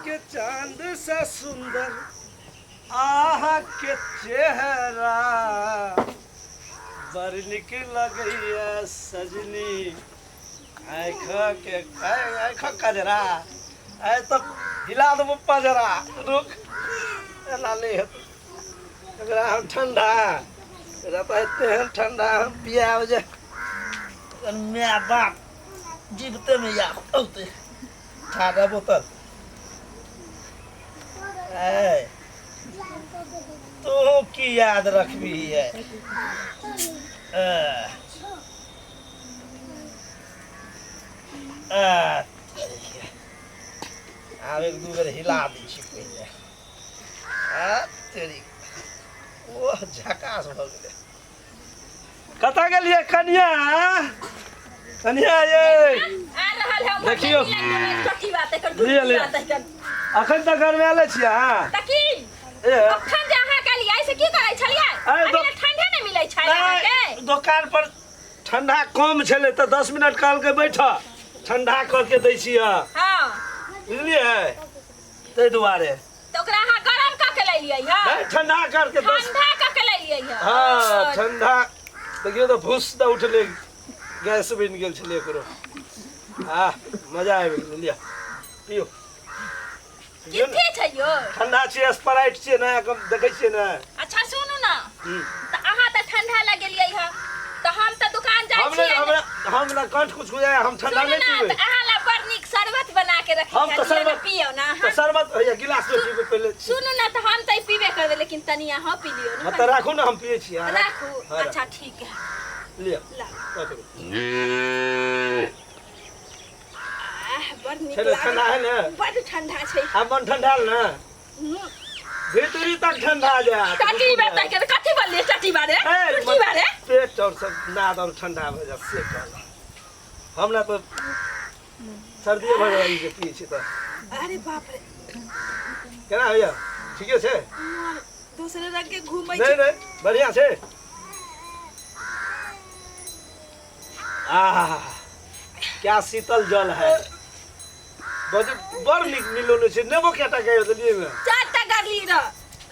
के चांद सा सुंदर आहा के चेहरा बड़ निक लगैया सजनी आँख कजरा आए तो हिला दो पजरा रुक लाले हम ठंडा रहता है ठंडा हम पिया जे मैं बाप जीवते में याद होते ठाडा बोतल तो की याद रखबी है आब एक दू बेर हिला दी छी पहले तेरी ओ झकास भ गेलै कतऽ गेलियै कनिया कनिया ये देखियो अखन तक घर में आले छियै अहाँ अखन जे अहाँ काली ऐसे की करै छलियै अभी ठंडा नै मिलै छै अहाँके दुकान पर ठंडा कम छलै त 10 मिनट काल के बैठ ठंडा क के दै छियै हां बुझलियै तै दुआरे त ओकरा अहाँ गरम क के लेलियै ह ठंडा करके ठंडा क के लेलियै ह हां ठंडा देखियो त भूस द उठले गैस बन गेल छलै एकरो मजा आबि गेल लिया पियो किथे छै यो ठंडा छै स्प्राइट छै ना देखै छियै ना अच्छा सुनू ना त अहाँ त ठंडा लगेलियै ह त हम त दुकान जाइ छियै हमरा कंठ कुछ हो जाए हम ठंडा नहीं पीबे त अहाँ ला बड़ नीक शरबत बना के रखी हम त शरबत पियो ना त शरबत या गिलास में पीबे पहले सुनू ना त हम त पीबे करबे लेकिन तनी अहाँ पी लियो ना त राखू ना हम पिए छी राखू अच्छा ठीक है लिया बड़ नीक चलो ठंडा है ना बड़ ठंडा छै अब मन ठंडा ना भीतरी तक ठंडा जा टटी बारे कथि बोलले टटी बारे टटी बारे पेट और सब नाद और ठंडा हो जा से कहला हमरा तो सर्दी भ जाई जे पी छी त अरे बाप रे केना होया ठीके छै दूसरे रंग के घूमै छै नहीं बढ़िया छै क्या शीतल जल है बड़ निक मिलोले छै नेबो केटा गयो देलिए में चारटा गाली र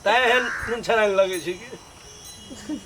तै हन नुन छरंग लगे छै कि